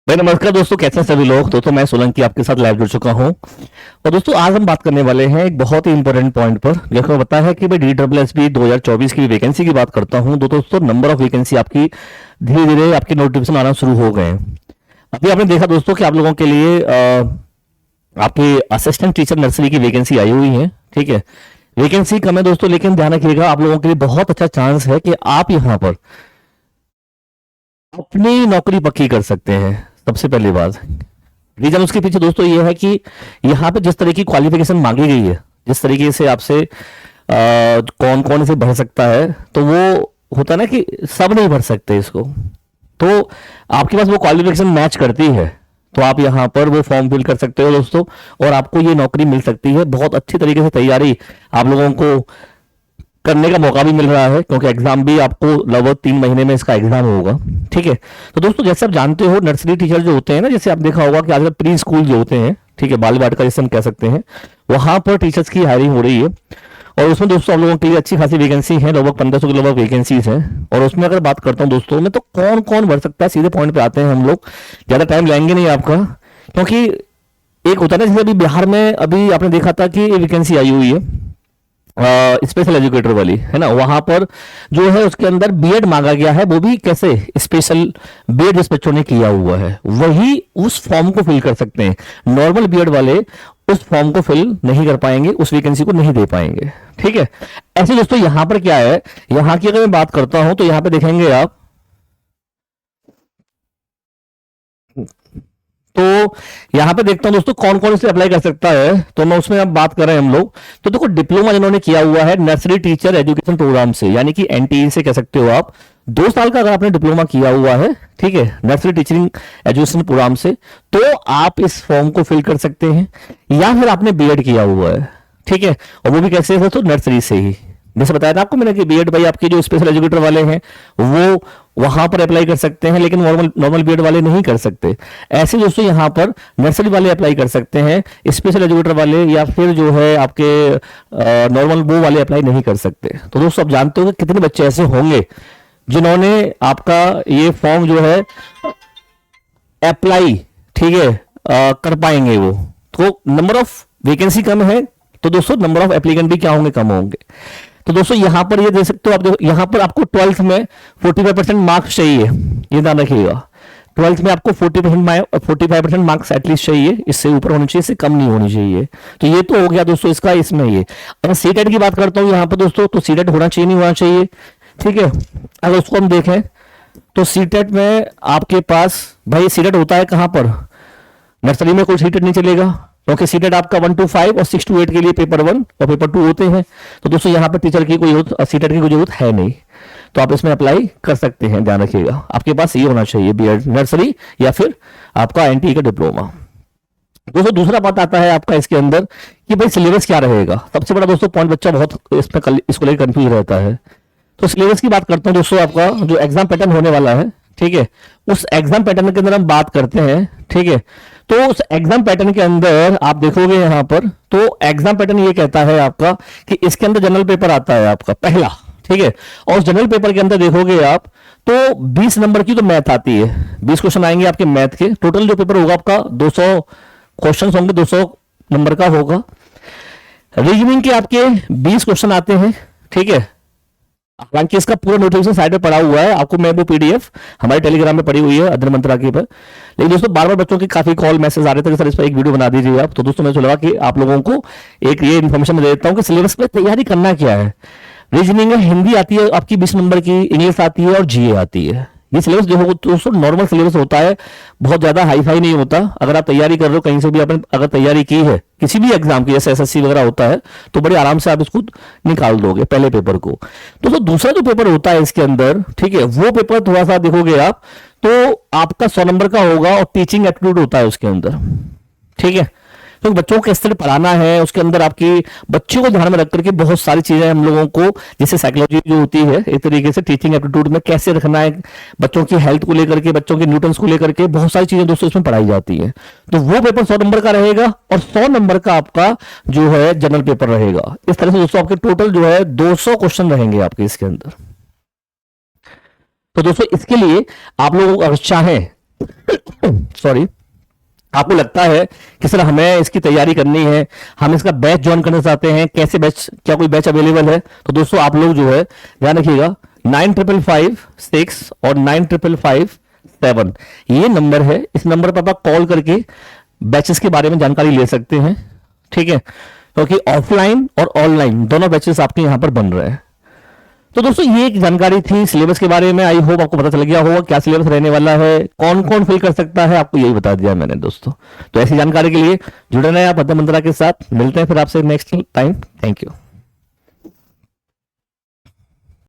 भाई नमस्कार दोस्तों, कैसे हैं सभी लोग। दोस्तों मैं सोलंकी आपके साथ लाइव जुड़ चुका हूं। और दोस्तों आज हम बात करने वाले हैं एक बहुत ही इंपॉर्टेंट पॉइंट पर। जैसे पता है कि मैं DSSB 2024 की वैकेंसी की बात करता हूं। तो दोस्तों नंबर ऑफ वैकेंसी आपकी धीरे धीरे आपकी नोटिफिकेशन आना शुरू हो गए हैं। अभी आपने देखा दोस्तों कि आप लोगों के लिए आपकी असिस्टेंट टीचर नर्सरी की वैकेंसी आई हुई है। ठीक है, वैकेंसी कम है दोस्तों, लेकिन ध्यान रखिएगा आप लोगों के लिए बहुत अच्छा चांस है कि आप यहाँ पर अपनी नौकरी पक्की कर सकते हैं। सबसे पहली बात, रीजन उसके पीछे दोस्तों ये है कि यहाँ पे जिस तरह की क्वालिफिकेशन मांगी गई है, जिस तरीके से आपसे कौन कौन इसे भर सकता है, तो वो होता है ना कि सब नहीं भर सकते इसको। तो आपके पास वो क्वालिफिकेशन मैच करती है तो आप यहाँ पर वो फॉर्म फिल कर सकते हो दोस्तों, और आपको ये नौकरी मिल सकती है। बहुत अच्छी तरीके से तैयारी आप लोगों को करने का मौका भी मिल रहा है, क्योंकि एग्जाम भी आपको लगभग 3 महीने में इसका एग्जाम होगा। ठीक है, तो दोस्तों जैसे आप जानते हो नर्सरी टीचर जो होते हैं ना, जैसे आप देखा होगा कि आजकल प्री स्कूल जो होते हैं, ठीक है, बाल वाटिका जैसे हम कह सकते हैं, वहां पर टीचर्स की हायरिंग हो रही है। और उसमें दोस्तों आप लोगों के लिए अच्छी खासी वैकेंसी है, लगभग 1500 की लगभग वैकेंसीज है। और उसमें अगर बात करता हूँ दोस्तों में, तो कौन कौन भर सकता है, सीधे पॉइंट पे आते हैं हम लोग, ज्यादा टाइम लेंगे नहीं आपका। क्योंकि एक होता है ना, जैसे अभी बिहार में अभी आपने देखा था कि वैकेंसी आई हुई है स्पेशल एजुकेटर वाली, है ना। वहां पर जो है उसके अंदर बीएड मांगा गया है, वो भी कैसे स्पेशल बीएड जिस बच्चों ने किया हुआ है वही उस फॉर्म को फिल कर सकते हैं। नॉर्मल बीएड वाले उस फॉर्म को फिल नहीं कर पाएंगे, उस वैकेंसी को नहीं दे पाएंगे। ठीक है, ऐसे दोस्तों यहां पर क्या है, यहां की अगर मैं बात करता हूं तो यहां पे देखेंगे आप, तो यहाँ पे देखता हूँ दोस्तों कौन कौन इसे अप्लाई कर सकता है। तो मैं उसमें अब बात कर रहे हैं हम लोग, तो देखो डिप्लोमा जिन्होंने किया हुआ है नर्सरी टीचर एजुकेशन प्रोग्राम से, यानी कि एनटीई से कह सकते हो आप, 2 साल का अगर आपने डिप्लोमा किया हुआ है, ठीक है, नर्सरी टीचिंग एजुकेशन प्रोग्राम से, तो आप इस फॉर्म को फिल कर सकते हैं। या फिर आपने बीएड किया हुआ है, ठीक है, और वो भी कैसे है, तो नर्सरी से ही। जैसे बताया था आपको मैंने कि बीएड भाई आपके जो स्पेशल एजुकेटर वाले हैं वो वहां पर अप्लाई कर सकते हैं, लेकिन नॉर्मल नॉर्मल बीएड वाले नहीं कर सकते। ऐसे दोस्तों यहाँ पर नर्सरी वाले अप्लाई कर सकते हैं, स्पेशल एजुकेटर वाले या फिर जो है आपके नॉर्मल वो वाले अप्लाई नहीं कर सकते। तो दोस्तों आप जानते हो कि कितने बच्चे ऐसे होंगे जिन्होंने आपका ये फॉर्म जो है अप्लाई, ठीक है, कर पाएंगे वो। तो नंबर ऑफ वैकेंसी कम है, तो दोस्तों नंबर ऑफ एप्लीकेंट भी क्या होंगे, कम होंगे। तो दोस्तों यहां पर ये देख सकते हो आप, देखो यहां पर आपको 12th में 45% मार्क्स चाहिए, ये ध्यान रखिएगा। 12th में आपको 45% मार्क्स एटलीस्ट चाहिए, इससे ऊपर होनी चाहिए, इससे कम नहीं होनी चाहिए। तो ये तो हो गया दोस्तों इसका, इसमें ये। अगर सीटेट की बात करता हूँ यहाँ पर दोस्तों, तो सीटेट होना चाहिए नहीं होना चाहिए, ठीक है। अगर उसको हम देखें तो सीटेट में आपके पास भाई सीटेट होता है कहां पर, नर्सरी में कोई सीटेट नहीं चलेगा, क्योंकि सीटेट आपका 1 to 5 और 6 to 8 के लिए पेपर 1 और पेपर 2 होते हैं। तो दोस्तों यहाँ पर टीचर की कोई जरूरत, सीटेट की कोई जरूरत है नहीं, तो आप इसमें अप्लाई कर सकते हैं। ध्यान रखिएगा आपके पास ये होना चाहिए बीएड नर्सरी या फिर आपका एनटीई का डिप्लोमा। दोस्तों दूसरा बात आता है आपका इसके अंदर कि भाई सिलेबस क्या रहेगा। सबसे बड़ा दोस्तों पॉइंट, बच्चा बहुत इसमें इसको लेकर कंफ्यूज रहता है। तो सिलेबस की बात करता हूँ दोस्तों, आपका जो एग्जाम पैटर्न होने वाला है, ठीक है, उस एग्जाम पैटर्न के अंदर हम बात करते हैं, ठीक है। तो उस एग्जाम पैटर्न के अंदर आप देखोगे यहां पर, तो एग्जाम पैटर्न ये कहता है आपका कि इसके अंदर जनरल पेपर आता है आपका पहला, ठीक है। और उस जनरल पेपर के अंदर देखोगे आप तो 20 नंबर की तो मैथ आती है, 20 क्वेश्चन आएंगे आपके मैथ के। टोटल जो पेपर होगा आपका 200 क्वेश्चन होंगे, 200 नंबर का होगा। रीजनिंग के आपके 20 क्वेश्चन आते हैं, ठीक है। हालांकि इसका पूरा नोटिफिकेशन साइड पे पड़ा हुआ है, आपको मैं वो पीडीएफ हमारे टेलीग्राम में पड़ी हुई है अध्ययन मंत्रा के पर। लेकिन दोस्तों बार बार बच्चों की काफी कॉल मैसेज आ रहे थे कि सर इस पर एक वीडियो बना दीजिए आप। तो दोस्तों मैं लगा कि आप लोगों को एक ये इन्फॉर्मेशन दे देता हूँ कि सिलेबस में तैयारी करना क्या है। रीजनिंग में हिंदी आती है आपकी 20 नंबर की, इंग्लिश आती है और जीए आती है। ये सिलेबस जो होगा दोस्तों नॉर्मल सिलेबस होता है, बहुत ज्यादा हाई फाई नहीं होता। अगर आप तैयारी कर रहे हो कहीं से भी, आपने अगर तैयारी की है किसी भी एग्जाम की, जैसे एसएससी वगैरह होता है, तो बड़े आराम से आप इसको निकाल दोगे पहले पेपर को। तो दूसरा जो पेपर होता है इसके अंदर, ठीक है, वो पेपर थोड़ा सा देखोगे आप तो आपका 100 नंबर का होगा और टीचिंग एप्टीट्यूड होता है उसके अंदर, ठीक है। तो बच्चों को किस तरह पढ़ाना है, उसके अंदर आपकी बच्चों को ध्यान में रख करके बहुत सारी चीजें हम लोगों को, जैसे साइकोलॉजी जो होती है एक तरीके से, टीचिंग एप्टीट्यूड में कैसे रखना है, बच्चों की हेल्थ को लेकर के, बच्चों के न्यूट्रंस को लेकर के बहुत सारी चीजें दोस्तों इसमें पढ़ाई जाती है। तो वो पेपर 100 नंबर का रहेगा और 100 नंबर का आपका जो है जनरल पेपर रहेगा। इस तरह से दोस्तों आपके टोटल जो है 200 क्वेश्चन रहेंगे आपके इसके अंदर। तो दोस्तों इसके लिए आप लोग अगर चाहें सॉरी, आपको लगता है कि सर हमें इसकी तैयारी करनी है, हम इसका बैच ज्वाइन करना चाहते हैं, कैसे बैच, क्या कोई बैच अवेलेबल है? तो दोस्तों आप लोग जो है ध्यान रखिएगा, 9555 और 9555 ये नंबर है, इस नंबर पर आप कॉल करके बैचेस के बारे में जानकारी ले सकते हैं, ठीक है, क्योंकि ऑफलाइन और ऑनलाइन दोनों बैचेस आपके यहां पर बन रहे हैं। तो दोस्तों ये एक जानकारी थी सिलेबस के बारे में, आई होप आपको पता चल गया होगा क्या सिलेबस रहने वाला है, कौन कौन फिल कर सकता है, आपको यही बता दिया मैंने दोस्तों। तो ऐसी जानकारी के लिए जुड़े रहें आप मध्य मंत्रा के साथ, मिलते हैं फिर आपसे नेक्स्ट टाइम। Thank you.